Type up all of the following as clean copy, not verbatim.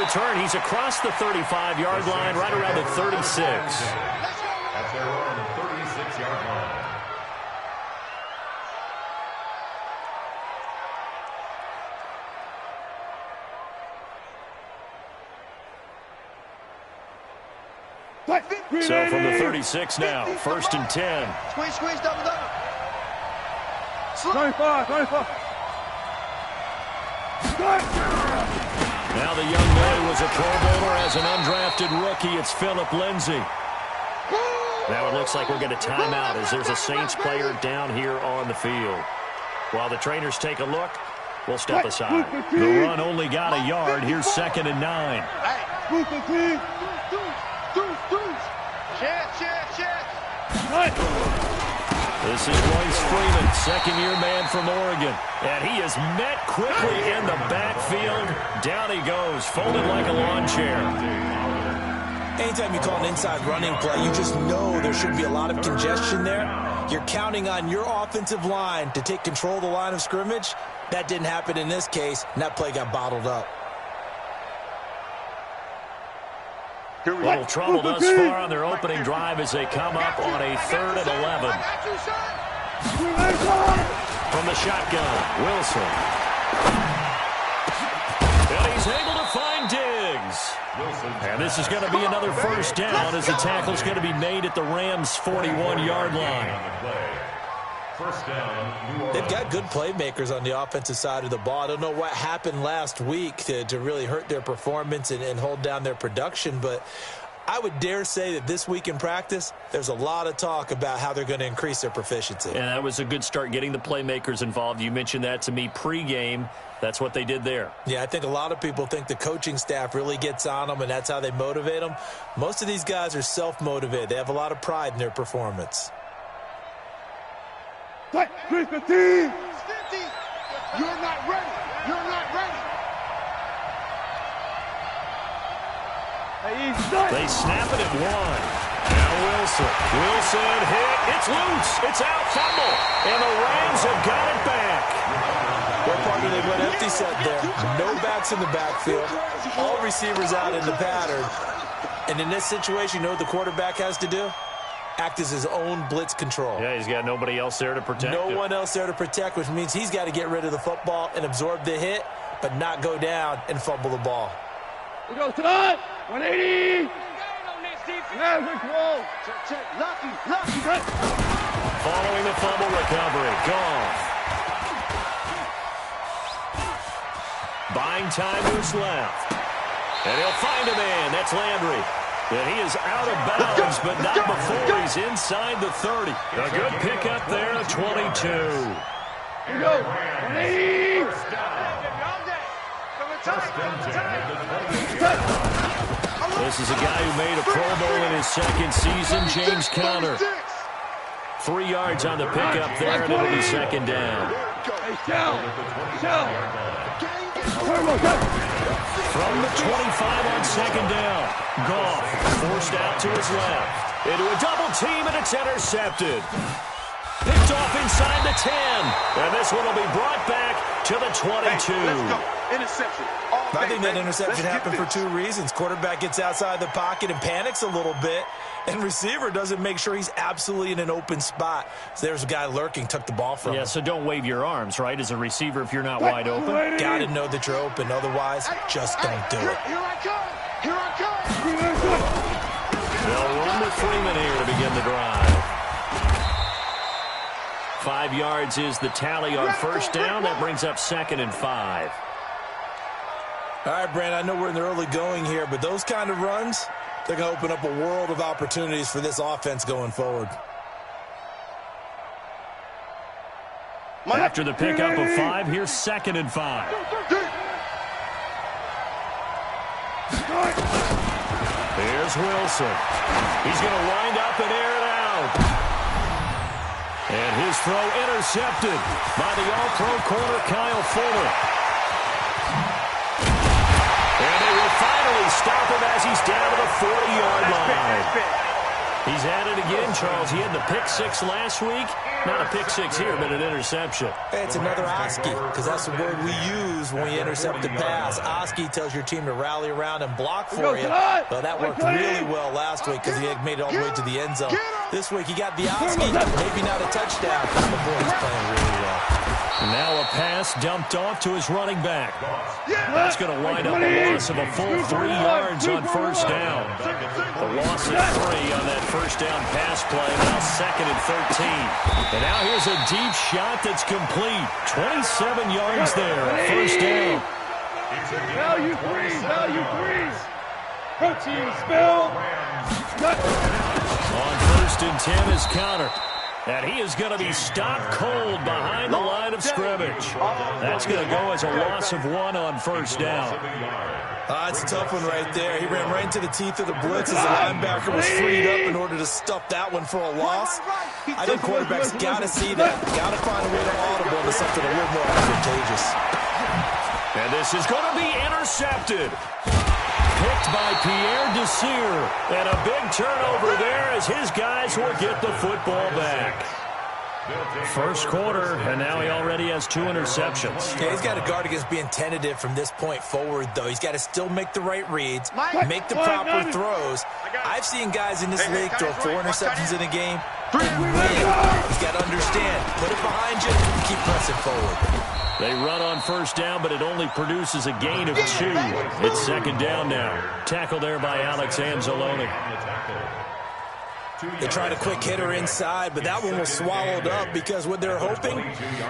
return. He's across the 35-yard line, right around the 36. At their own 36-yard line. So from the 36 now, 1st and 10. Squeeze, double. 25. Now the young man was a Pro Bowler as an undrafted rookie. It's Phillip Lindsay. Now it looks like we're going to time out as there's a Saints player down here on the field. While the trainers take a look, we'll step aside. The run only got a yard. Here's 2nd and 9. This is Royce Freeman, second-year man from Oregon. And he is met quickly in the backfield. Down he goes, folded like a lawn chair. Anytime you call an inside running play, you just know there should be a lot of congestion there. You're counting on your offensive line to take control of the line of scrimmage. That didn't happen in this case, and that play got bottled up. A little trouble thus far on their opening drive as they come up on a 3rd and 11. From the shotgun, Wilson. And he's able to find Diggs. And this is going to be another first down as the tackle's going to be made at the Rams' 41-yard line. First down. They've got good playmakers on the offensive side of the ball. I don't know what happened last week to really hurt their performance and hold down their production, but I would dare say that this week in practice, there's a lot of talk about how they're going to increase their proficiency. And that was a good start getting the playmakers involved. You mentioned that to me pregame. That's what they did there. Yeah, I think a lot of people think the coaching staff really gets on them, and that's how they motivate them. Most of these guys are self-motivated. They have a lot of pride in their performance. You're not ready. They snap it at 1. Now Wilson hit. It's loose. It's out. Fumble. And the Rams have got it back. Well, partner, they went empty set there. No backs in the backfield. All receivers out in the pattern. And in this situation, you know what the quarterback has to do? Act as his own blitz control. Yeah, he's got nobody else there to protect No him. one else there to protect, which means he's got to get rid of the football and absorb the hit, but not go down and fumble the ball. We go time. 180. Lucky. Following the fumble recovery. Goff. Buying time who's left. And he'll find a man. That's Landry. And he is out of bounds, but not before he's inside the 30. A good pickup there at 22. Here we go. 180. This is a guy who made a Pro Bowl in his second season, James Conner. 3 yards on the pickup there, and it'll be 2nd down. From the 25 on 2nd down, Goff forced out to his left. Into a double team, and it's intercepted. Picked off inside the 10. And this one will be brought back to the 22. Hey, let's go. Interception. I think that interception happened for 2 reasons. Quarterback gets outside the pocket and panics a little bit, and receiver doesn't make sure he's absolutely in an open spot. So there's a guy lurking, took the ball from him. Yeah, so don't wave your arms, right, as a receiver if you're not wide open. Got to know that you're open. Otherwise, just don't do it. Here I come. They'll run with Freeman here to begin the drive. 5 yards is the tally on first down. That brings up 2nd and 5. All right, Brandon, I know we're in the early going here, but those kind of runs, they're going to open up a world of opportunities for this offense going forward. After the pickup of 5, here's 2nd and 5. Here's Wilson. He's going to wind up and air it out. And his throw intercepted by the all-pro corner, Kyle Fuller. And they will finally stop him as he's down to the 40-yard line. He's at it again, Charles. He had the pick six last week. Not a pick six here, but an interception. Hey, it's another Oski, because that's the word we use when we intercept a pass. Oski tells your team to rally around and block for you. Well, that worked really well last week because he had made it all the way to the end zone. This week, he got the Oski, maybe not a touchdown, but boy, he's playing really well. Now a pass dumped off to his running back. That's going to wind up a loss of a full 3 yards on first down. The loss of 3 on that first down pass play. Now 2nd and 13. And now here's a deep shot that's complete. 27 yards there on first down. Value freeze. Protein spill. On 1st and 10 is Connor. And he is going to be stopped cold behind the line of scrimmage. That's going to go as a loss of 1 on first down. It's a tough one right there. He ran right into the teeth of the blitz as the linebacker was freed up in order to stuff that one for a loss. I think quarterbacks got to see that. Got to find a way to audible to something a little more advantageous. And this is going to be intercepted. Picked by Pierre Desir. And a big turnover there as his guys will get the football back. First quarter, and now he already has 2 interceptions. Yeah, he's got to guard against being tentative from this point forward, though. He's got to still make the right reads, make the proper throws. I've seen guys in this league throw 4 interceptions in a game and win. He's got to understand, put it behind you, keep pressing forward. They run on first down, but it only produces a gain of 2. It's 2nd down now. Tackle there by Alex Anzalone. They tried a quick hitter inside, but that one was swallowed up because what they're hoping,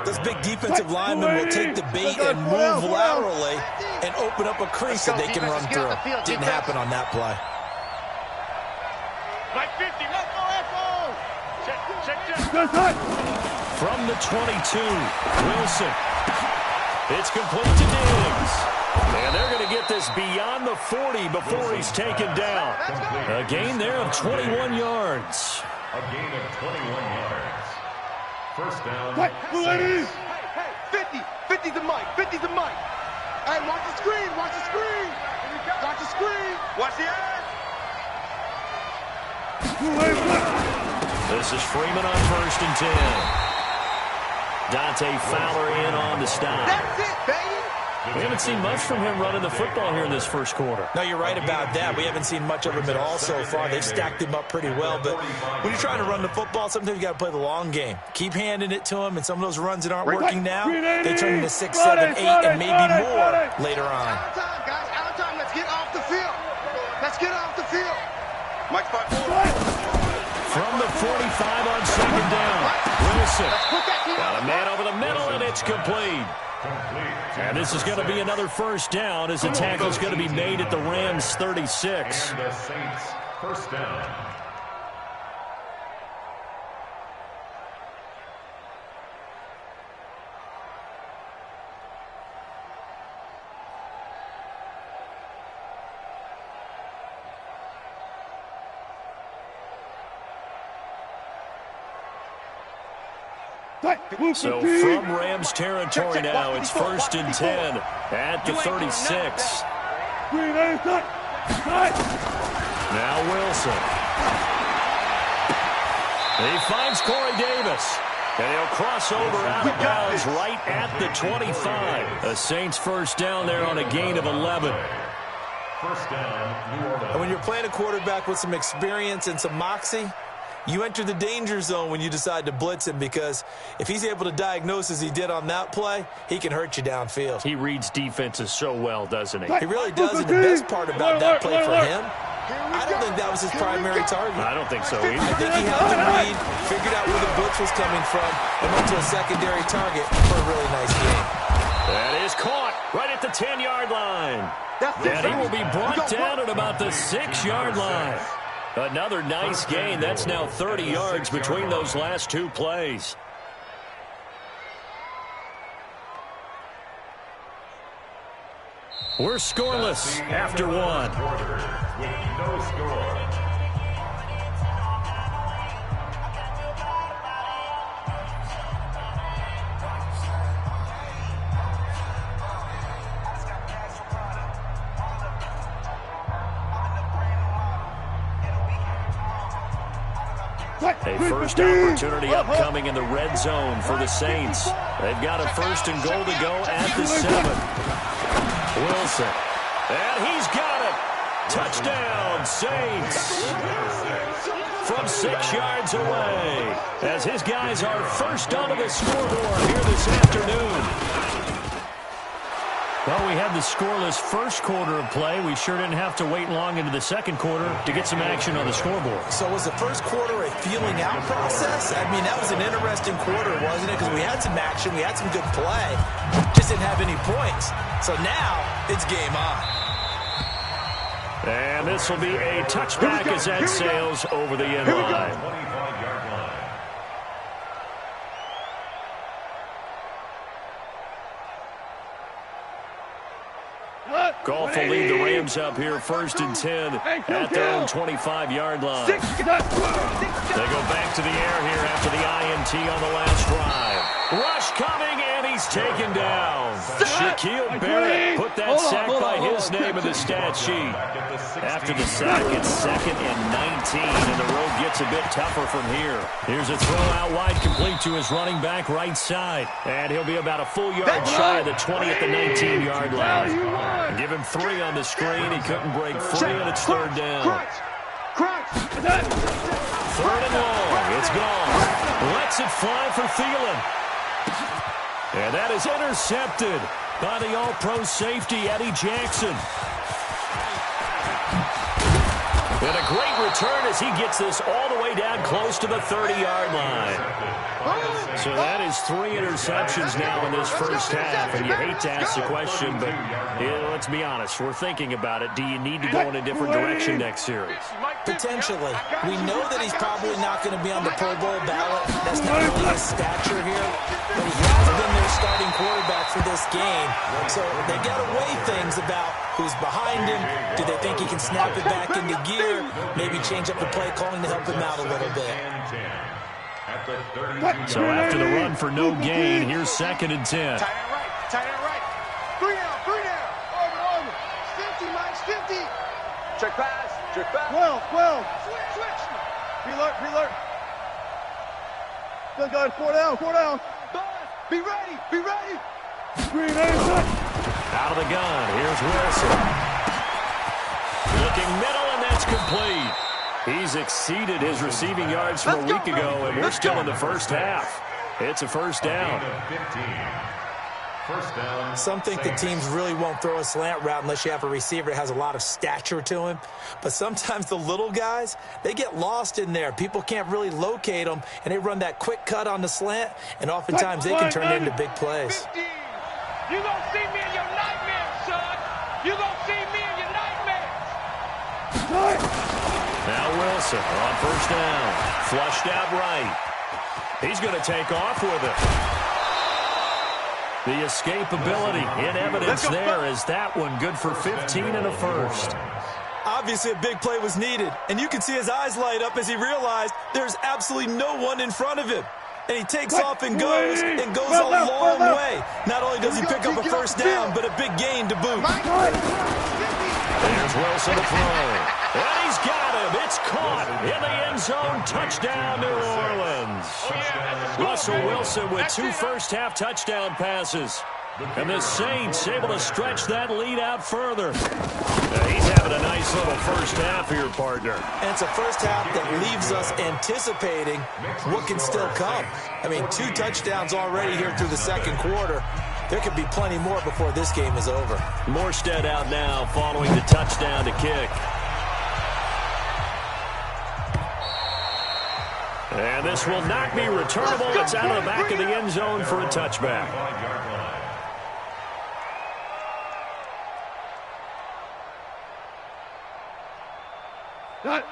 those big defensive linemen will take the bait and move laterally and open up a crease that they can run through. Didn't happen on that play. Mike 50, let's go. Check. From the 22, Wilson. It's complete to Diggs. And they're going to get this beyond the 40 before he's taken down. A gain there of 21 yards. A gain of 21 yards. First down. Hey, 50 to Mike. Hey, watch the screen. Watch the edge. This is Freeman on 1st and 10. Dante Fowler in on the stop. That's it, baby. We haven't seen much from him running the football here in this first quarter. No, you're right about that. We haven't seen much of him at all so far. They've stacked him up pretty well. But when you're trying to run the football, sometimes you got to play the long game. Keep handing it to him, and some of those runs that aren't working now, they turn into 6, 7, 8, and maybe more later on. Out of time, guys. Out of time. Let's get off the field. Mike 5-4. From the 45 on 2nd down. Wilson. Got a man over the middle, and it's complete. And this is going to be another first down as the tackle is going to be made at the Rams' 36. And the Saints, first down. So from Rams territory now, it's 1st and 10 at the 36. Now Wilson. He finds Corey Davis. And he'll cross over out of bounds right at the 25. A Saints first down there on a gain of 11. First down, New Orleans. And when you're playing a quarterback with some experience and some moxie, you enter the danger zone when you decide to blitz him, because if he's able to diagnose as he did on that play, he can hurt you downfield. He reads defenses so well, doesn't he? He really does, and the best part about that play for him, I don't think that was his primary target. I don't think so either. I think he had the read, figured out where the blitz was coming from, and went to a secondary target for a really nice game. That is caught right at the 10-yard line. And he will be brought down at about the 6-yard line. Another nice gain. That's now 30 yards between those last 2 plays. We're scoreless after 1. With no score. A first opportunity upcoming in the red zone for the Saints. They've got a first and goal to go at the 7. Wilson. And he's got it. Touchdown, Saints. From 6 yards away. As his guys are first onto the scoreboard here this afternoon. Well, we had the scoreless first quarter of play. We sure didn't have to wait long into the second quarter to get some action on the scoreboard. So was the first quarter a feeling out process? I mean, that was an interesting quarter, wasn't it? Because we had some action, we had some good play, just didn't have any points. So now it's game on. And this will be a touchback as that sails over the end line. Goff will lead the Rams up here first and 10 at their own 25-yard line. They go back to the air here after the INT on the last drive. Rush coming, and he's taken down. Shaquille Barrett put that sack by his name in the stat sheet. After the sack, it's 2nd and 19, and the road gets a bit tougher from here. Here's a throw out wide, complete to his running back right side. And he'll be about a full yard shy of the 20 at the 19-yard line. Give him 3 on the screen. He couldn't break free, and it's 3rd down. 3rd and long. It's gone. Lets it fly for Thielen. And that is intercepted by the all-pro safety, Eddie Jackson. And a great return as he gets this all the way down close to the 30-yard line. So that is 3 interceptions now in this first half, and you hate to ask the question, but let's be honest, we're thinking about it. Do you need to go in a different direction next series? Potentially. We know that he's probably not going to be on the Pro Bowl ballot. That's not really his stature here, but he has been their starting quarterback for this game. So they got to weigh things about who's behind him. Do they think he can snap it back into gear? Maybe change up the play calling to help him out a little bit. So after the run for no gain, here's 2nd and 10. Tight end right. 3 down. Over. 50, Mike, 50. Check pass. 12. Switch. Pre-alert. Good, guys. 4 down. Be ready. Screen, inside. Out of the gun. Here's Wilson. Looking middle, and that's complete. He's exceeded his receiving yards from a week ago, and we're still in the first half. It's a first down. Some think the teams really won't throw a slant route unless you have a receiver that has a lot of stature to him. But sometimes the little guys, they get lost in there. People can't really locate them, and they run that quick cut on the slant, and oftentimes they can turn it into big plays. You gonna see me in your nightmares, son. You gonna see me in your nightmares. Now Wilson on first down. Flushed out right. He's going to take off with it. The escapability in evidence there is that one good for 15 and a first. Obviously a big play was needed, and you can see his eyes light up as he realized there's absolutely no one in front of him. And he takes off and goes a long way. Not only does he pick up a first down, but a big gain to boot. There's Wilson to throw. And he's got him. It's caught in the end zone. Touchdown, New Orleans. Russell Wilson with 2 first-half touchdown passes. And the Saints able to stretch that lead out further. He's having a nice little first half here, partner. And it's a first half that leaves us anticipating what can still come. I mean, 2 touchdowns already here through the second quarter. There could be plenty more before this game is over. Morstead out now following the touchdown to kick. And this will not be returnable. It's out of the back of the end zone for a touchback.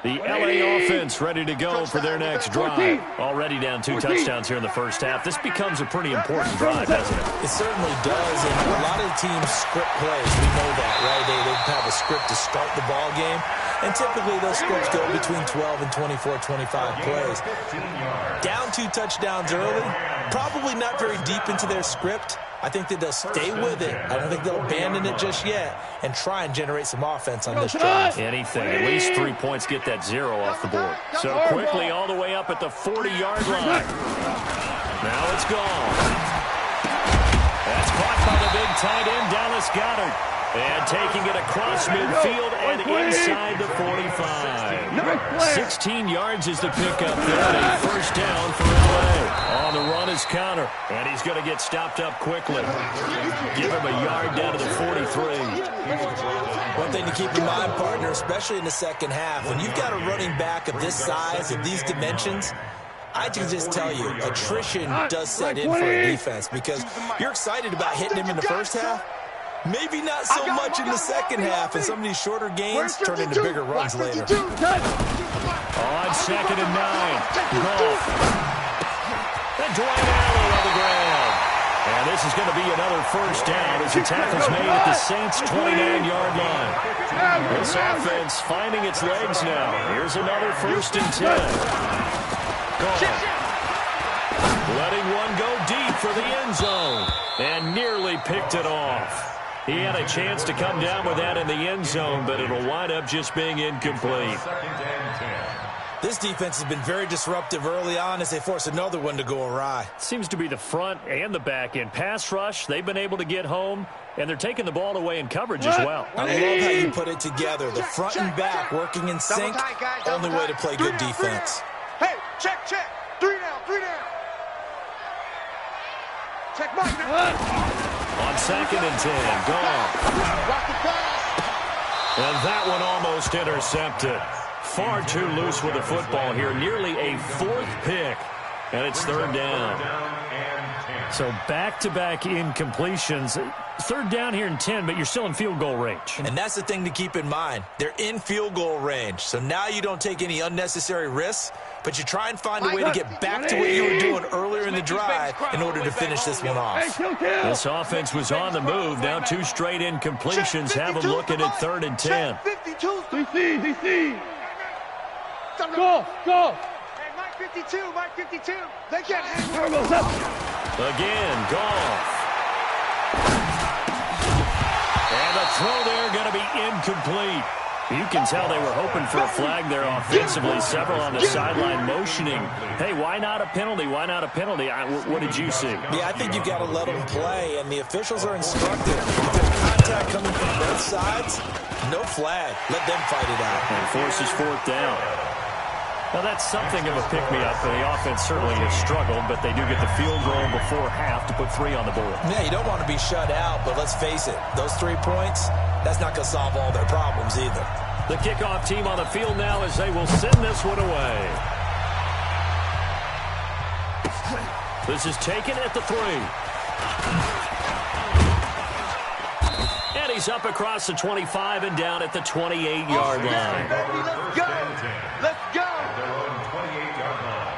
The LA offense ready to go for their next drive. Already down 2 touchdowns here in the first half. This becomes a pretty important drive, doesn't it? It certainly does, and a lot of the teams script plays. We know that, right? They have a script to start the ball game, And typically those scripts go between 12 and 24, 25 plays. Down 2 touchdowns early, probably not very deep into their script. I think that they'll stay with it. I don't think they'll abandon it just yet and try and generate some offense on this drive. Anything. At least 3 points get that 0 off the board. So quickly all the way up at the 40-yard line. Now it's gone. That's caught by the big tight end, Dallas Goedert. And taking it across midfield and inside the 45. 16 yards is the pickup there. A first down for LA. On the run is Conner. And he's going to get stopped up quickly. Give him a yard down to the 43. One thing to keep in mind, partner, especially in the second half, when you've got a running back of this size, of these dimensions, I can just tell you, attrition does set in for a defense because you're excited about hitting him in the first half. Maybe not so much in the second half, and some of these shorter gains turn into bigger runs later. On 2nd and 9. Goff. And Dwayne Allen on the ground. And this is going to be another first down as the tackle's made at the Saints' 29-yard line. This offense finding its legs now. Here's another 1st and 10. Goff. Letting one go deep for the end zone. And nearly picked it off. He had a chance to come down with that in the end zone, but it'll wind up just being incomplete. This defense has been very disruptive early on as they force another one to go awry. Seems to be the front and the back end. Pass rush, they've been able to get home, and they're taking the ball away in coverage as well. I love how you put it together. The front and back working in sync, only way to play good defense. Hey, check. 3 down. Check Mike. On 2nd and 10, Goff. And that one almost intercepted. Far too loose with the football here. Nearly a 4th pick. And it's 3rd down. So back-to-back incompletions. 3rd down here in 10, but you're still in field goal range. And that's the thing to keep in mind. They're in field goal range. So now you don't take any unnecessary risks, but you try and find a way to get back to what you were doing earlier in the drive in order to finish this one off. This offense was on the move. Now 2 straight incompletions have them looking at 3rd and 10. DC. Go. Hey, Mike 52. They can't hang Again, Goff. And the throw there going to be incomplete. You can tell they were hoping for a flag there offensively. Several on the sideline motioning. Hey, why not a penalty? What did you see? Yeah, I think you've got to let them play, and the officials are instructed. If there's contact coming from both sides, no flag. Let them fight it out. And forces 4th down. Now, that's something of a pick-me-up. The offense certainly has struggled, but they do get the field goal before half to put 3 on the board. Yeah, you don't want to be shut out, but let's face it, those 3 points, that's not going to solve all their problems either. The kickoff team on the field now as they will send this one away. This is taken at the 3. And he's up across the 25 and down at the 28-yard line. Let's go. Their own 28-yard line.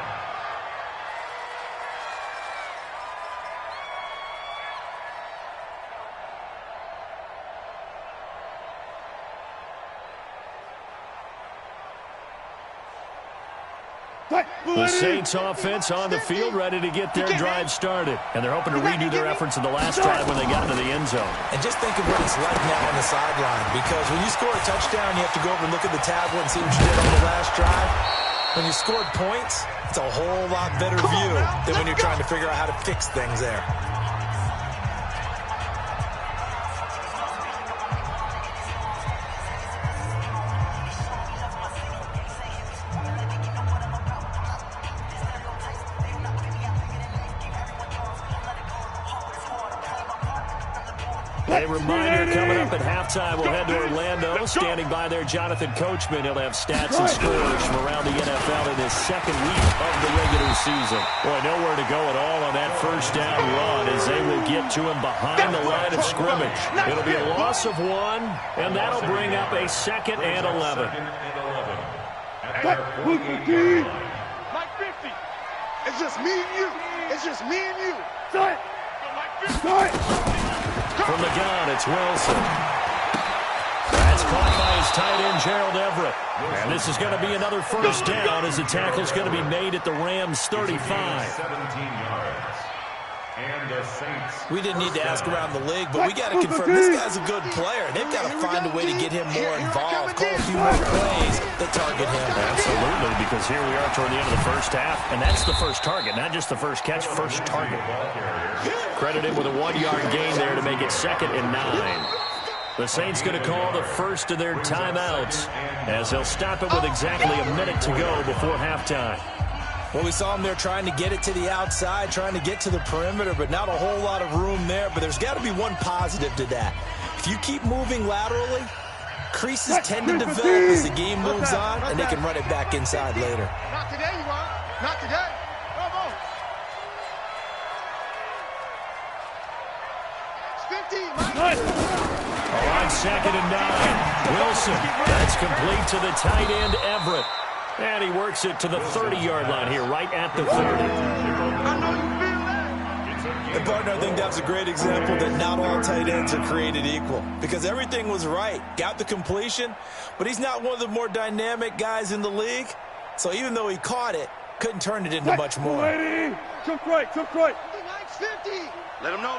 The Saints offense on the field ready to get their drive started. And they're hoping to redo their efforts in the last drive when they got into the end zone. And just think of what it's like now on the sideline. Because when you score a touchdown, you have to go over and look at the tablet and see what you did on the last drive. When you scored points, it's a whole lot better view than when you're trying to figure out how to fix things there. A reminder coming up at halftime. We'll head to Orlando. Standing by there, Jonathan Coachman. He'll have stats and scores from around the NFL in his 2nd week of the regular season. Boy, nowhere to go at all on that first down run as they will get to him behind the line of scrimmage. It'll be a loss of 1, and that'll bring up a 2nd and 11. Mike 50. It's just me and you. Start. From the gun, it's Wilson. That's caught by his tight end, Gerald Everett. And this is going to be another first down as the tackle's going to be made at the Rams' 35. 17 yards. And the Saints. We didn't need to ask around the league, but we got to confirm this guy's a good player. They've got to find a way to get him more involved, call a few more plays that target him. Absolutely, because here we are toward the end of the first half, and that's the first target, not just the first catch, first target. Credit him with a 1-yard gain there to make it 2nd and 9. The Saints going to call the first of their timeouts as they'll stop it with exactly a minute to go before halftime. Well, we saw him there trying to get it to the outside, trying to get to the perimeter, but not a whole lot of room there. But there's got to be one positive to that. If you keep moving laterally, creases tend to develop as the game moves on, and they can run it back inside later. Not today, you are. Not today. Bravo. It's 15, Mike. On 2nd and 9, Wilson. That's complete to the tight end, Everett. And he works it to the 30-yard line here, right at the 30. I know you feel that. And, partner, I think that's a great example that not all tight ends are created equal. Because everything was right. Got the completion, but he's not one of the more dynamic guys in the league. So even though he caught it, couldn't turn it into much more. Took right. 50. Let him know.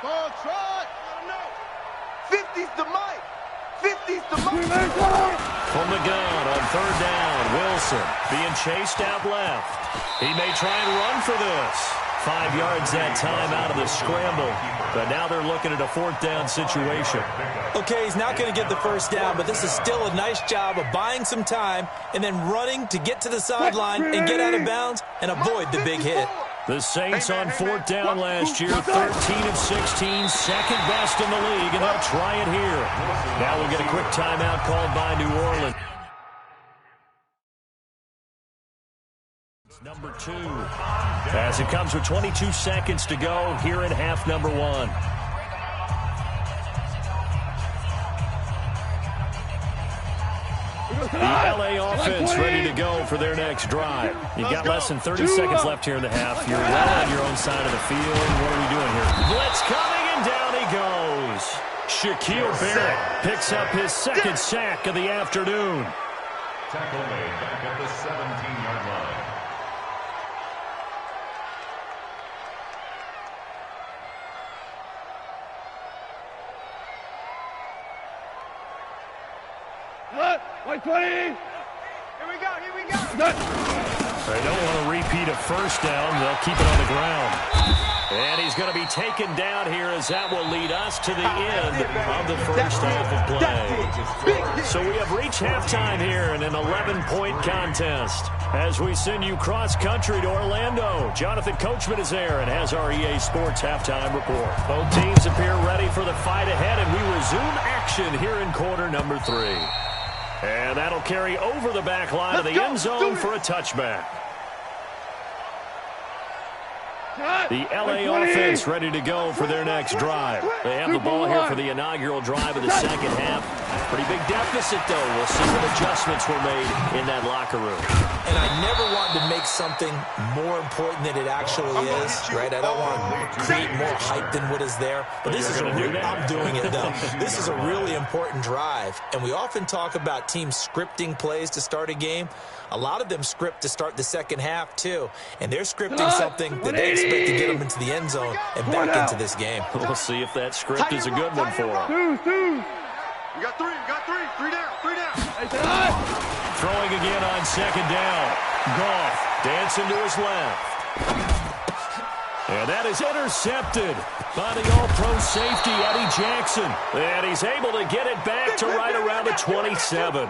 Ball trot. Let him know. 50's the mic. 50's the mic. From the gun on 3rd down, Wilson being chased out left. He may try and run for this. 5 yards that time out of the scramble. But now they're looking at a 4th down situation. Okay, he's not going to get the first down, but this is still a nice job of buying some time and then running to get to the sideline and get out of bounds and avoid the big hit. The Saints on 4th down last year, 13 of 16, second best in the league, and they'll try it here. Now we'll get a quick timeout called by New Orleans. Number 2, as it comes with 22 seconds to go here in half number 1. The LA offense ready to go for their next drive. You've got less than 30 seconds left here in the half. You're well on your own side of the field. What are we doing here? Blitz coming, and down he goes. Shaquille Barrett picks up his 2nd sack of the afternoon. Tackle made back at the 17-yard line. White 20. Here we go. They don't want to repeat a first down. They'll keep it on the ground. And he's going to be taken down here as that will lead us to the end of the first half of play. So we have reached halftime here in an 11-point contest. As we send you cross-country to Orlando, Jonathan Coachman is there and has our EA Sports halftime report. Both teams appear ready for the fight ahead, and we resume action here in quarter number 3. And that'll carry over the back line of the end zone for a touchback. The LA offense ready to go for their next drive. They have the ball here for the inaugural drive of the second half. Pretty big deficit, though. We'll see what adjustments were made in that locker room. And I never wanted to make something more important than it actually is, right? I don't want to create more hype than what is there. But this is I'm doing it, though. This is a really important drive. And we often talk about teams scripting plays to start a game. A lot of them script to start the second half, too. And they're scripting something that they expect to get them into the end zone and back into this game. We'll see if that script is a good one for them. We got three. Three down. Throwing again on second down. Goff dancing to his left. And that is intercepted by the all-pro safety, Eddie Jackson. And he's able to get it back to right around the 27.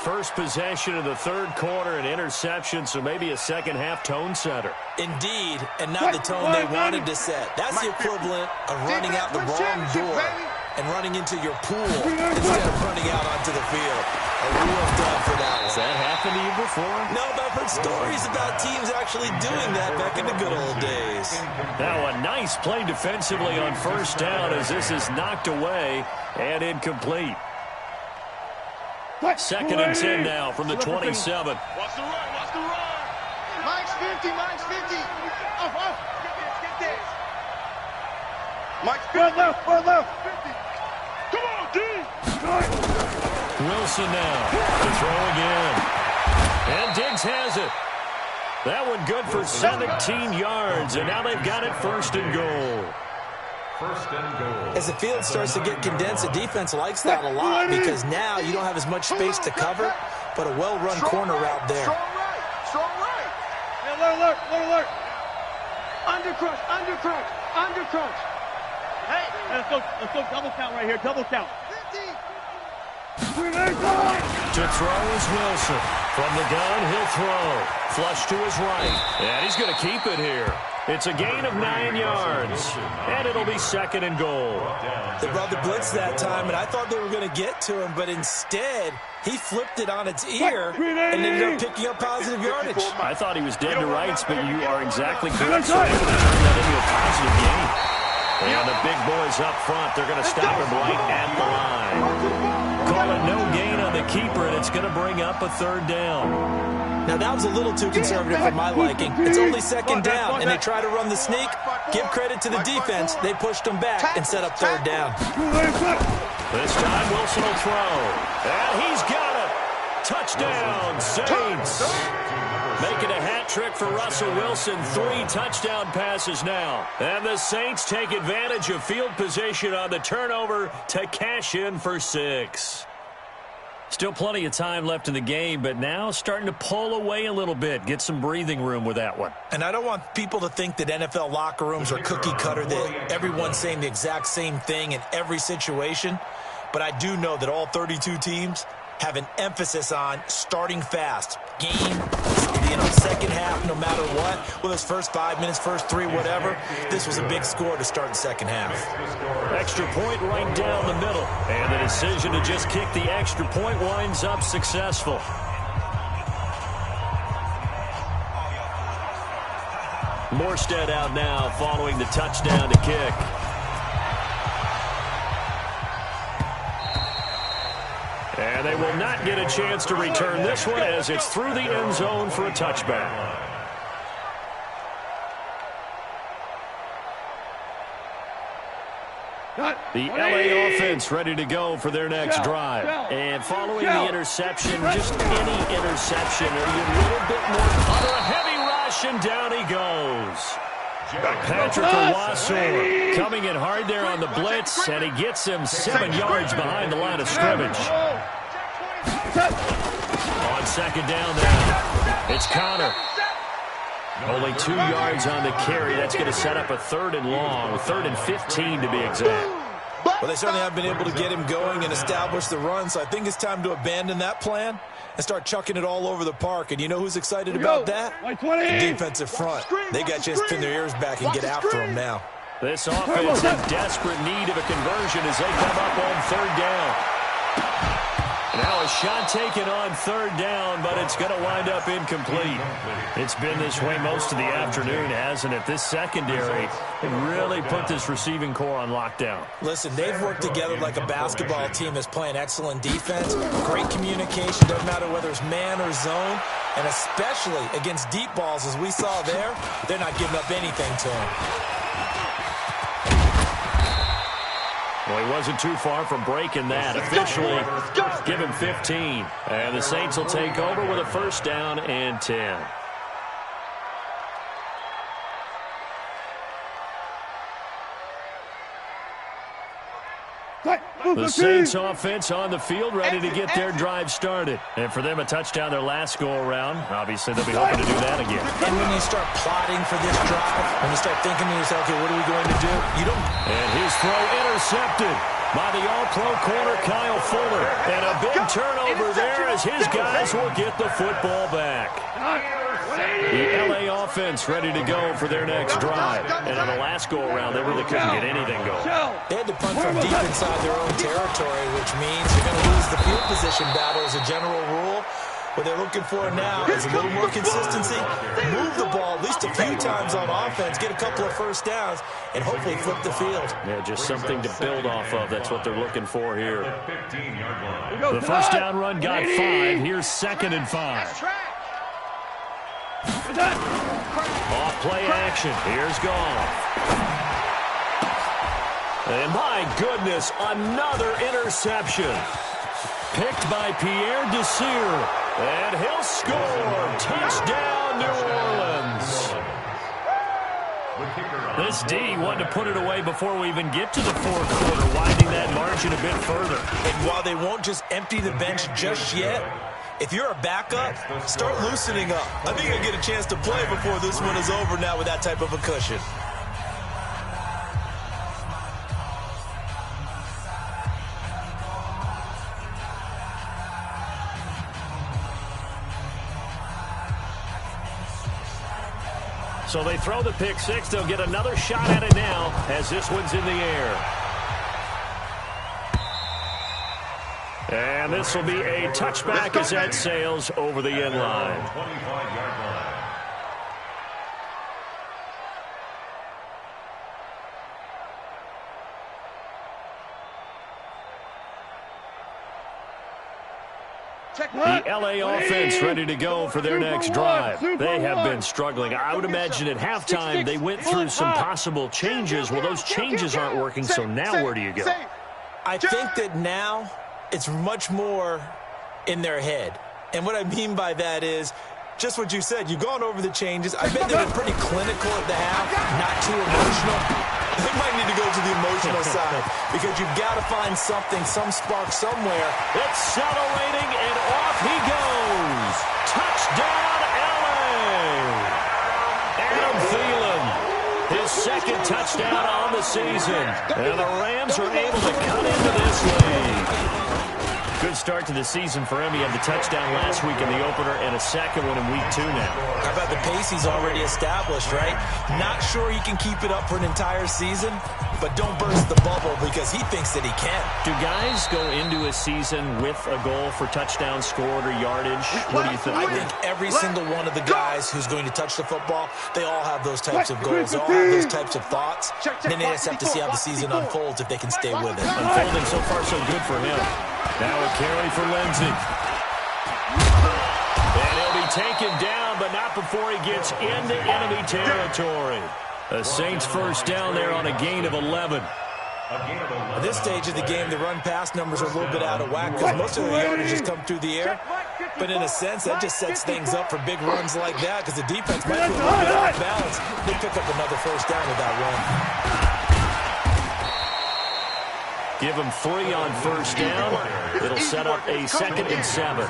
First possession of the third quarter, an interception, so maybe a second-half tone setter. Indeed, and not the tone they wanted to set. That's the equivalent of running out the wrong door and running into your pool instead of running out onto the field. A real dub for that one. Has that happened to you before? No, but I've heard stories about teams actually doing that back in the good old days. Now a nice play defensively on first down as this is knocked away and incomplete. Second and 10 now from the 27. Watch the run. Mike's 50. Off. Get this. Mike's 50. Left. 50. Come on, D. Wilson now to throw again. And Diggs has it. That one good for 17 yards, and now they've got it first and goal. First and goal. As the field starts to get condensed, the defense likes that a lot because now you don't have as much space to cover, but a well-run corner route there. Strong right. Strong right. Hey, alert. Under crunch. Hey, let's go double count right here, double count. 50. To throw is Wilson. From the gun, he'll throw. Flush to his right. And he's going to keep it here. It's a gain of 9 yards. And it'll be second and goal. They brought the blitz that time, and I thought they were going to get to him, but instead, he flipped it on its ear and ended up picking up positive yardage. I thought he was dead to rights, but you are exactly correct. So they're going to turn that into a positive gain. And the big boys up front, they're going to stop him right at the line. Call it no gain on the keeper, and it's going to bring up a third down. Now, that was a little too conservative for my liking. It's only second down, and they try to run the sneak. Give credit to the defense. They pushed them back and set up third down. This time, Wilson will throw. And he's got it. Touchdown, Saints. Making a hat trick for Russell Wilson. 3 touchdown passes now. And the Saints take advantage of field position on the turnover to cash in for 6. Still plenty of time left in the game, but now starting to pull away a little bit. Get some breathing room with that one. And I don't want people to think that NFL locker rooms are cookie cutter, that everyone's saying the exact same thing in every situation. But I do know that all 32 teams have an emphasis on starting fast. Game, second half, no matter what. Whether it's first 5 minutes, first 3, whatever. This was a big score to start the second half. Extra point right down the middle. And the decision to just kick the extra point winds up successful. Morstead out now following the touchdown to kick. And they will not get a chance to return this one as it's through the end zone for a touchback. The LA offense ready to go for their next drive. And following the interception, just any interception, are you a little bit more under a heavy rush, and down he goes. Patrick Owasor coming in hard there on the blitz, and he gets him 7 yards behind the line of scrimmage. On second down now, it's Connor. Only 2 yards on the carry. That's going to set up a 3rd and long, 3rd and 15 to be exact. Well, they certainly have been able to get him going and establish the run, so I think it's time to abandon that plan and start chucking it all over the park. And you know who's excited about that? The defensive front. They got a chance to pin their ears back and get after him now. This offense in desperate need of a conversion as they come up on 3rd down. Now a shot taken on 3rd down, but it's going to wind up incomplete. It's been this way most of the afternoon, hasn't it? This secondary really put this receiving core on lockdown. Listen, they've worked together like a basketball team that's playing excellent defense. Great communication, doesn't matter whether it's man or zone. And especially against deep balls, as we saw there, they're not giving up anything to him. Well, he wasn't too far from breaking that. Officially, give him 15. And the Saints will take over with a 1st down and 10. The Saints offense on the field, ready to get their drive started. And for them, a touchdown their last go-around. Obviously, they'll be hoping to do that again. And when you start plotting for this drive, when you start thinking to yourself, okay, what are we going to do? You don't. And his throw intercepted by the all-pro corner, Kyle Fuller. And a big turnover there as his guys will get the football back. The LA offense ready to go for their next drive. And on the last go-around, they really couldn't get anything going. They had to punt from deep inside their own territory, which means you're going to lose the field position battle as a general rule. What they're looking for now is a little more consistency, move the ball at least a few times on offense, get a couple of 1st downs, and hopefully flip the field. Yeah, just something to build off of. That's what they're looking for here. The 1st down run got 5. Here's 2nd and 5. Off play action. Here's Goff. And my goodness, another interception. picked by Pierre Desir. And he'll score. Touchdown, New Orleans. This D wanted to put it away before we even get to the fourth quarter, widening that margin a bit further. And while they won't just empty the bench just yet, if you're a backup, start loosening up. I think you'll get a chance to play before this one is over now with that type of a cushion. So they throw the pick six. They'll get another shot at it now as this one's in the air. And this will be a touchback as that sails over the end line. 25-yard line. The L.A. offense ready to go for their next drive. They have been struggling. I would imagine at halftime they went through some possible changes. Well, those changes aren't working, so now where do you go? I think that now it's much more in their head. And what I mean by that is just what you said. You've gone over the changes. I bet they were pretty clinical at the half, not too emotional. They might need to go to the emotional side because you've got to find something, some spark somewhere. Accelerating, and off he goes. Touchdown, L.A. Adam Thielen, his second touchdown on the season. And the Rams are able to cut into this lead. Good start to the season for him. He had the touchdown last week in the opener and a second one in week 2 now. How about the pace he's already established, right? Not sure he can keep it up for an entire season, but don't burst the bubble because he thinks that he can. Do guys go into a season with a goal for touchdown scored or yardage? What do you think? I think every single one of the guys who's going to touch the football, they all have those types of goals. They all have those types of thoughts. And then they just have to see how the season unfolds if they can stay with it. Unfolding so far so good for him. Now a carry for Lindsey. And he'll be taken down, but not before he gets into enemy territory. The Saints first down there on a gain of 11. At this stage of the game, the run-pass numbers are a little bit out of whack because most of the yardage has come through the air. But in a sense, that just sets things up for big runs like that because the defense might be a little bit off balance. They pick up another first down with that run. Give him 3 on first down. It'll set up a 2nd and 7.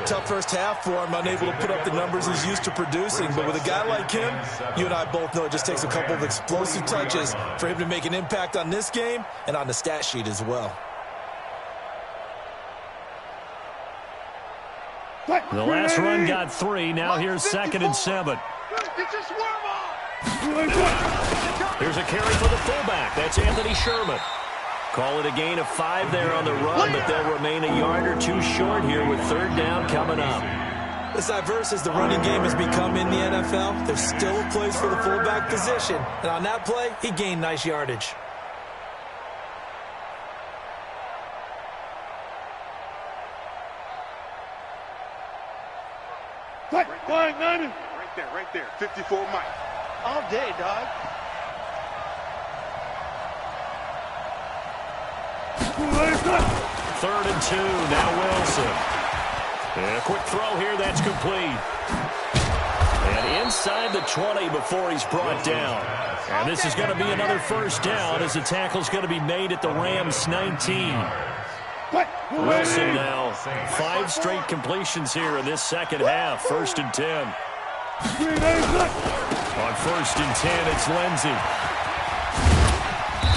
Tough first half for him, unable to put up the numbers he's used to producing. But with a guy like him, you and I both know it just takes a couple of explosive touches for him to make an impact on this game and on the stat sheet as well. The last run got 3. Now here's 2nd and 7. Here's a carry for the fullback. That's Anthony Sherman. Call it a gain of 5 there on the run, but they'll remain a yard or 2 short here with 3rd down coming up. As diverse as the running game has become in the NFL, there's still a place for the fullback position. And on that play, he gained nice yardage. Right there. 54 Mike. All day, dog. 3rd and 2. Now Wilson. And a quick throw here. That's complete. And inside the 20 before he's brought down. And this is going to be another first down as the tackle's going to be made at the Rams 19. Wilson now 5 straight completions here in this second half. 1st and 10. On 1st and 10, it's Lindsey.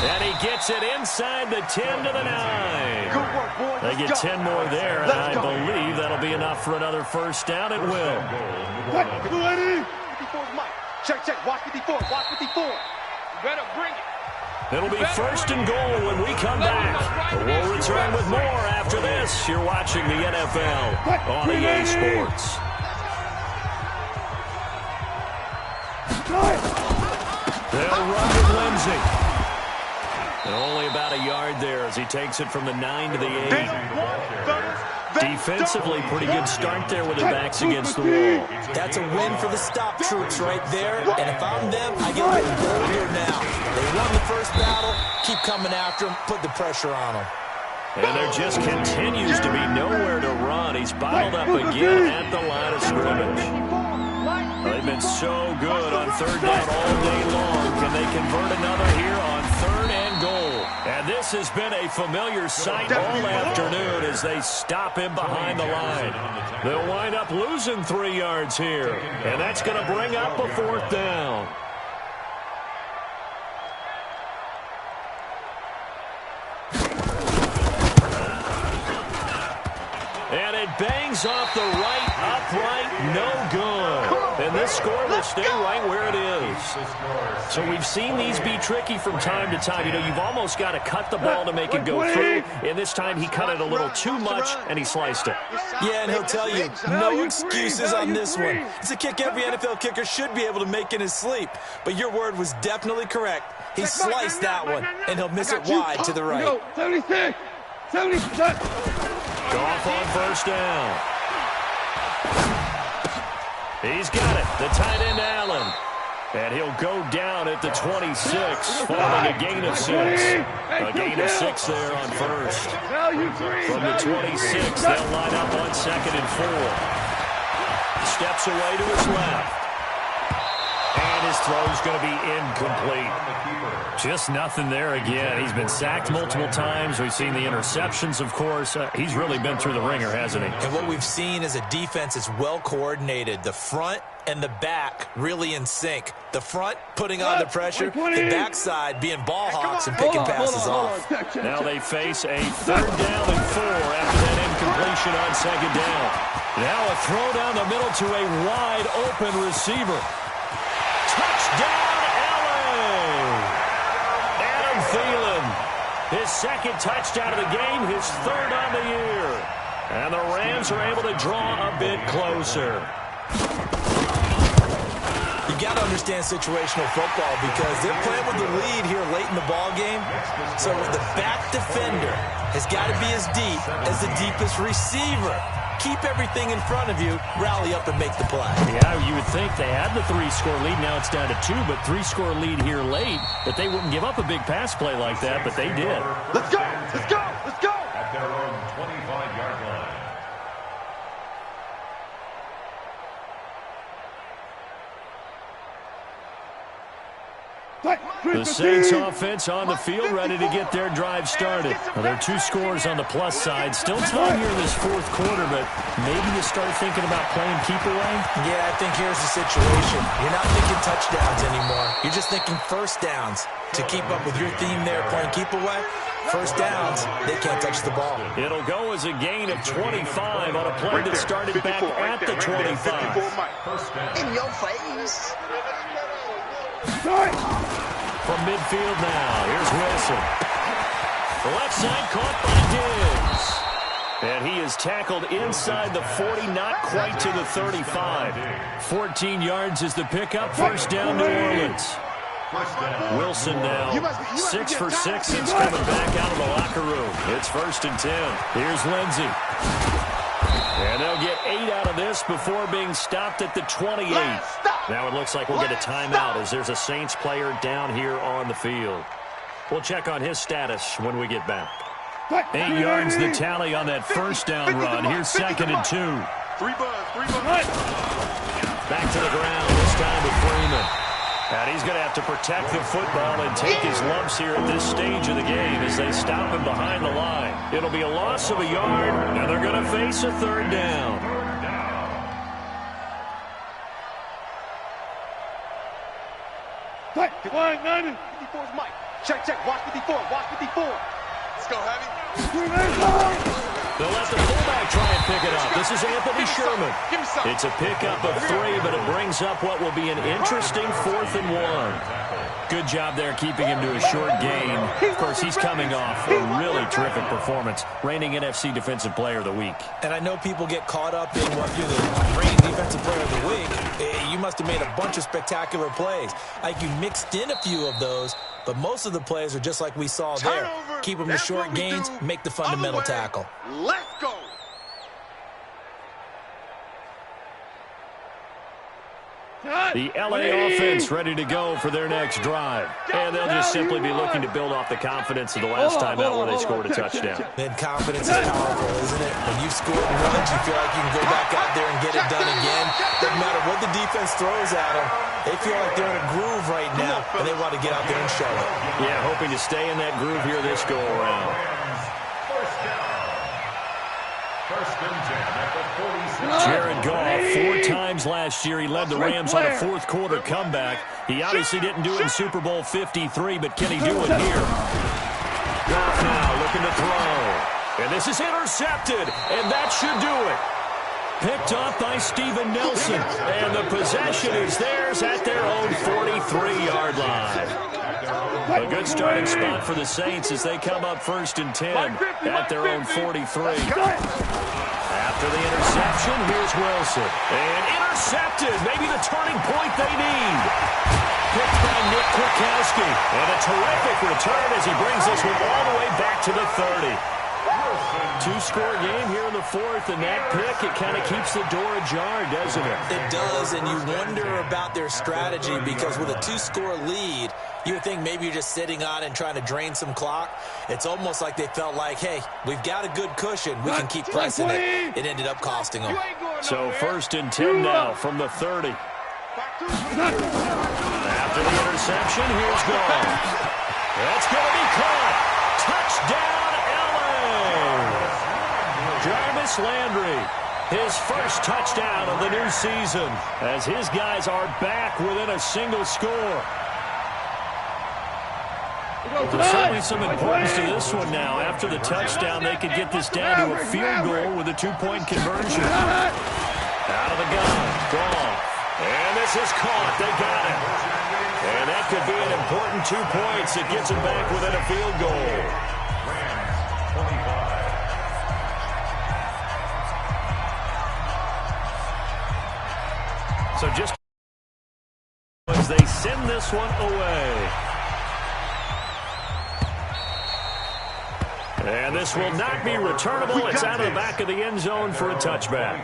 And he gets it inside the 10 to the 9. Good work, boy. They get 10 more there, and I believe that'll be enough for another first down. It will. 54's Mike. Check. Watch 54. Watch 54. You better bring it. It'll be 1st and goal when we come back. We'll return with more after this. You're watching the NFL on EA Sports. They'll run with Lindsey. And only about a yard there as he takes it from the 9 to the 8. Defensively, pretty good start there with their backs against the wall. That's a win for the stop troops right there. And if I'm them, I get a little bolder now. They won the first battle. Keep coming after them. Put the pressure on them. And there just continues to be nowhere to run. He's bottled up again at the line of scrimmage. They've been so good on third down all day long. Can they convert another here on third and goal? And this has been a familiar sight all afternoon as they stop him behind the line. They'll wind up losing 3 yards here. And that's going to bring up a fourth down. And it bangs off the right upright, no good. And this score will stay right where it is. So we've seen these be tricky from time to time. You know, you've almost got to cut the ball to make it go through. And this time he cut it a little too much, and he sliced it. Yeah, and he'll tell you, no excuses on this one. It's a kick every NFL kicker should be able to make in his sleep. But your word was definitely correct. He sliced that one, and he'll miss it wide to the right. 76, 76. Off on first down. He's got it. The tight end, Allen. And he'll go down at the 26, following a gain of 6. A gain of 6 there on first. From the 26, they'll line up on second and 4. Steps away to his left. And his throw's going to be incomplete. Just nothing there again. He's been sacked multiple times. We've seen the interceptions, of course. He's really been through the ringer, hasn't he? And what we've seen is a defense that's well coordinated. The front and the back really in sync. The front putting on the pressure, the backside being ball hawks and picking passes off. Now they face a third down and 4 after that incompletion on second down. Now a throw down the middle to a wide open receiver. Touchdown, Allen! Adam Thielen, his second touchdown of the game, his third on the year. And the Rams are able to draw a bit closer. You got to understand situational football because they're playing with the lead here late in the ball game. So the back defender has got to be as deep as the deepest receiver. Keep everything in front of you, rally up and make the play. Yeah, you would think they had the 3-score lead. Now it's down to 2, but 3-score lead here late. That they wouldn't give up a big pass play like that, but they did. Let's go! Let's go! Let's go! At their own 25-yard line. The Saints offense on the field, ready to get their drive started. Well, there are 2 scores on the plus side. Still time here in this fourth quarter, but maybe you start thinking about playing keep away? Yeah, I think here's the situation. You're not thinking touchdowns anymore. You're just thinking first downs. To keep up with your theme there, playing keep away, first downs, they can't touch the ball. It'll go as a gain of 25 on a play that started back at the 25. In your face. From midfield now, here's Wilson. The left side caught by Diggs. And he is tackled inside the 40, not quite to the 35. 14 yards is the pickup, first down New Orleans. Wilson now, 6 for 6 since coming back out of the locker room. It's first and 10. Here's Lindsey. And they'll get 8 out of this before being stopped at the 28. Now it looks like we'll get a timeout as there's a Saints player down here on the field. We'll check on his status when we get back. 8 yards the tally on that first down run. Here's second and 2. 3 buzz. Back to the ground, this time with Freeman. And he's going to have to protect the football and take his lumps here at this stage of the game as they stop him behind the line. It'll be a loss of a yard, and they're going to face a third down. Line 90. 54's Mike. Check, check. Watch 54. Watch 54. Let's go, Heavy. They'll let the fullback try and pick it up. This is Anthony Sherman. It's a pickup of 3, but it brings up what will be an interesting 4th and 1. Good job there keeping him to a short gain. Of course, he's coming off a really terrific performance, reigning NFC Defensive Player of the Week. And I know people get caught up in what you're the reigning Defensive Player of the Week. You must have made a bunch of spectacular plays. Like you mixed in a few of those, but most of the plays are just like we saw there. Keep them to short gains, make the fundamental tackle. Let's go. The LA offense ready to go for their next drive. And they'll just simply be looking to build off the confidence of the last time out where they scored a touchdown. And confidence is powerful, isn't it? When you've scored once, you feel like you can go back out there and get it done again. Doesn't matter what the defense throws at them. They feel like they're in a groove right now, and they want to get out there and show it. Yeah, hoping to stay in that groove here this go-around. First and 10 at the 46. Jared Goff, 4 times last year, he led the Rams on a fourth-quarter comeback. He obviously didn't do it in Super Bowl 53, but can he do it here? Goff now looking to throw. And this is intercepted, and that should do it. Picked off by Steven Nelson, and the possession is theirs at their own 43-yard line. A good starting spot for the Saints as they come up 1st and 10 at their own 43. After the interception, here's Wilson. And intercepted, maybe the turning point they need. Picked by Nick Kwiatkowski. And a terrific return as he brings this one all the way back to the 30. 2-score game here in the 4th, and that pick, it kind of keeps the door ajar, doesn't it? It does, and you wonder about their strategy because with a 2-score lead, you would think maybe you're just sitting on it and trying to drain some clock. It's almost like they felt like, hey, we've got a good cushion. We can keep pressing it. It ended up costing them. So 1st and 10 now from the 30. After the interception, here's Goff. That's going to be caught. Touchdown, Jarvis Landry, his first touchdown of the new season as his guys are back within a single score. There's certainly some importance to this one now. After the touchdown, they could get this down to a field goal with a 2-point conversion. Out of the gun, Goff. And this is caught. They got it. And that could be an important 2 points that gets them back within a field goal. So just as they send this one away. And this will not be returnable. It's out of the back of the end zone for a touchback.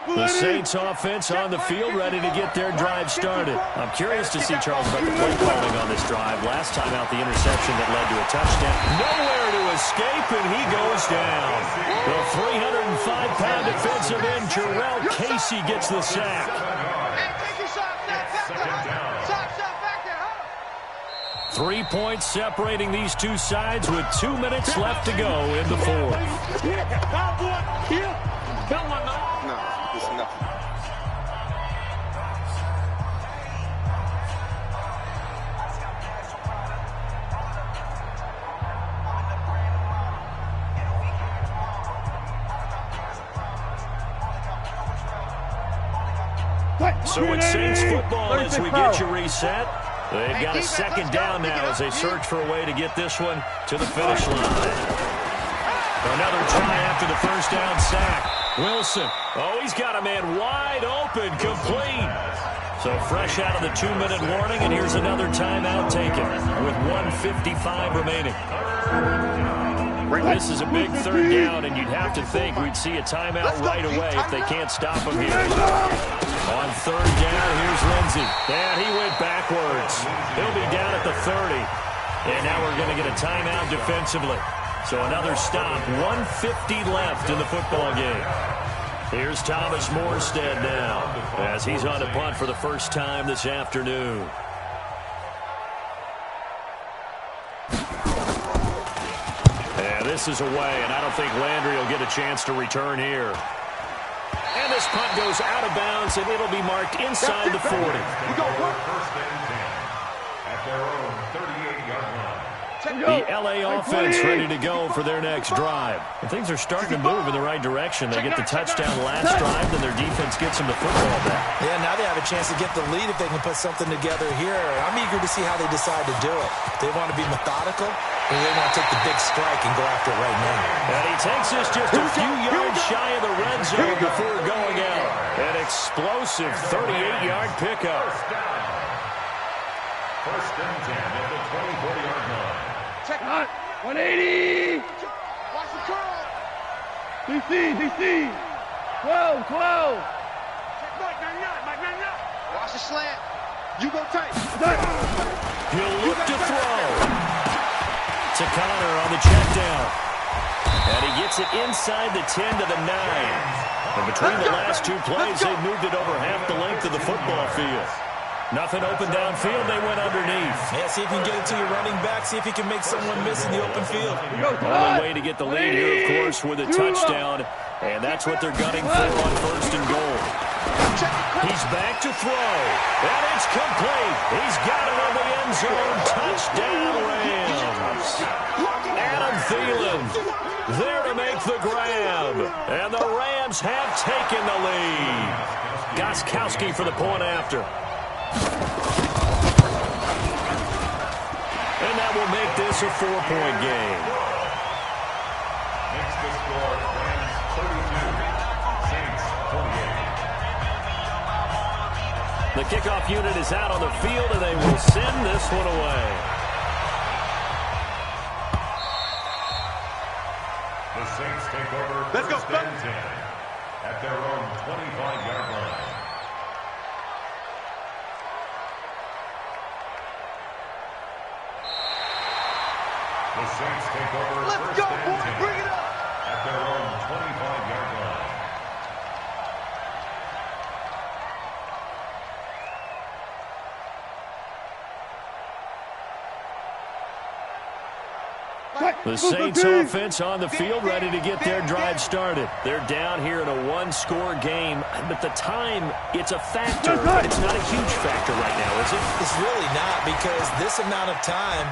The Saints offense on the field ready to get their drive started. I'm curious to see, Charles, about the play calling on this drive. Last time out, the interception that led to a touchdown. Nowhere to escape, and he goes down. The 305-pound defensive end, Jarrell Casey, gets the sack. 3 points separating these two sides with 2 minutes left to go in the 4th. So it's Saints football as we get you reset. They've got a 2nd down now as they search for a way to get this one to the finish line. Another try after the 1st down sack. Wilson, oh, he's got a man wide open, complete. So fresh out of the 2-minute warning, and here's another timeout taken with 1:55 remaining. This is a big 3rd down, and you'd have to think we'd see a timeout right away if they can't stop him here. On 3rd down, here's Lindsey. And he went backwards. He'll be down at the 30. And now we're going to get a timeout defensively. So another stop, 1:50 left in the football game. Here's Thomas Morstead now as he's on a punt for the first time this afternoon. And this is away, and I don't think Landry will get a chance to return here. And this punt goes out of bounds, and it'll be marked inside the 40. We go first and 10 at their own 38-yard line. The LA offense ready to go for their next drive. And things are starting to move in the right direction. They get the touchdown last drive, then their defense gets them the football back. Yeah, now they have a chance to get the lead if they can put something together here. I'm eager to see how they decide to do it. They want to be methodical, or they want to take the big strike and go after it right now. And he takes this just a few yards shy of the red zone before going out. An explosive 38-yard pickup. First and 10 at the 24-yard line. 180. Watch the curl. DC. 12. Mike 99. Watch the slant. You go tight. He'll look to throw. To Connor on the check down. And he gets it inside the 10 to the 9. And between the last two plays, they moved it over half the length of the football field. Nothing open downfield, they went underneath. Yeah, see if you can get it to your running back. See if you can make someone miss in the open field. Only way to get the lead here, of course, with a touchdown. And that's what they're gunning for on 1st and goal. He's back to throw. And it's complete. He's got it in the end zone. Touchdown, Rams. Adam Thielen there to make the grab. And the Rams have taken the lead. Gostkowski for the point after. And that will make this a 4-point game. Makes the score Rams 32, Saints 48. The kickoff unit is out on the field, and they will send this one away. The Saints take over first and 10 at their own 25-yard line. The Saints take over Let's first go, and boys. 10 Bring it up. at their own 25-yard line. The Saints offense on the field, ready to get their drive started. They're down here in a one-score game, but the time, it's a factor, but it's not a huge factor right now, is it? It's really not, because this amount of time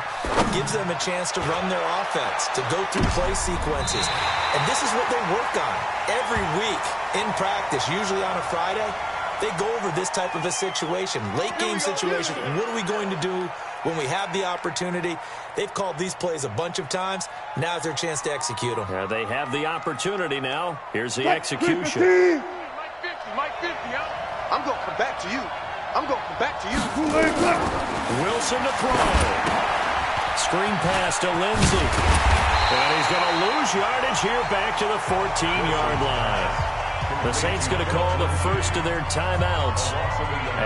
gives them a chance to run their offense, to go through play sequences. And this is what they work on every week in practice, usually on a Friday. They go over this type of a situation, late-game situation. What are we going to do when we have the opportunity? They've called these plays a bunch of times. Now's their chance to execute them. They have the opportunity now. Here's the execution. Mike 50, huh? I'm going to come back to you. Wilson to throw. Screen pass to Lindsey. And he's going to lose yardage here back to the 14-yard line. The Saints going to call the first of their timeouts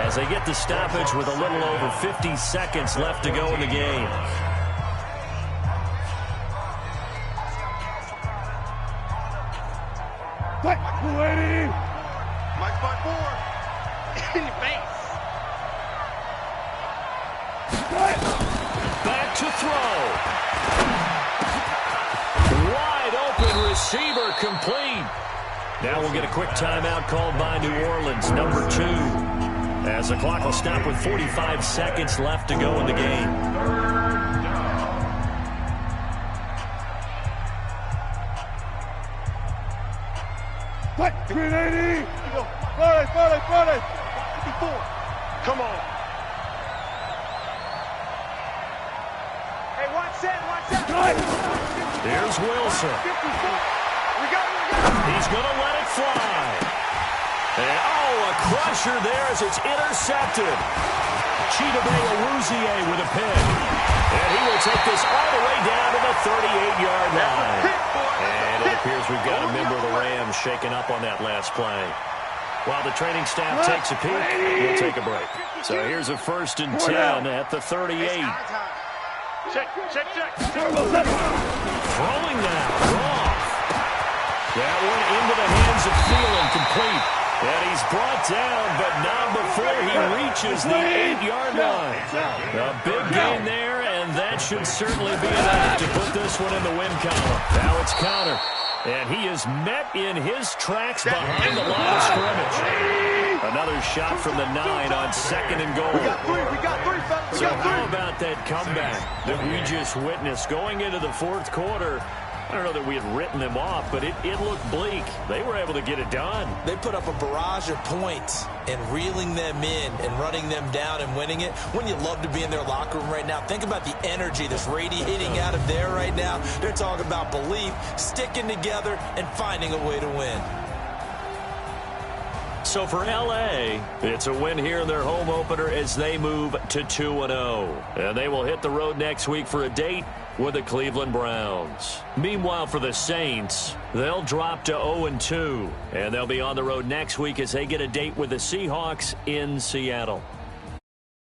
as they get the stoppage with a little over 50 seconds left to go in the game. Mike 5-4. In your face. Back to throw. Wide open receiver complete. Now we'll get a quick timeout called by New Orleans, number 2, as the clock will stop with 45 seconds left to go in the game. What? 380. Friday. 54. Come on. Hey, watch that. Here's Wilson. 54. We got it. He's going to let it fly. And, a crusher there as it's intercepted. Chidobe Awuzie with a pick. And he will take this all the way down to the 38-yard line. And it appears we've got a member of the Rams shaking up on that last play. While the training staff takes a peek, we'll take a break. So here's a 1st and 10 at the 38. Check. Throwing that off. That one into the hands of Thielen, complete. And he's brought down, but not before he reaches the 8-yard line. A big gain there, and that should certainly be enough to put this one in the win column. Now it's Connor, and he is met in his tracks behind the line of scrimmage. Another shot from the 9 on 2nd and goal. We got three, fellas. So how about that comeback that we just witnessed going into the 4th quarter? I don't know that we had written them off, but it looked bleak. They were able to get it done. They put up a barrage of points and reeling them in and running them down and winning it. Wouldn't you love to be in their locker room right now? Think about the energy that's radiating out of there right now. They're talking about belief, sticking together, and finding a way to win. So for L.A., it's a win here in their home opener as they move to 2-0. And they will hit the road next week for a date with the Cleveland Browns. Meanwhile, for the Saints, they'll drop to 0-2, and they'll be on the road next week as they get a date with the Seahawks in Seattle.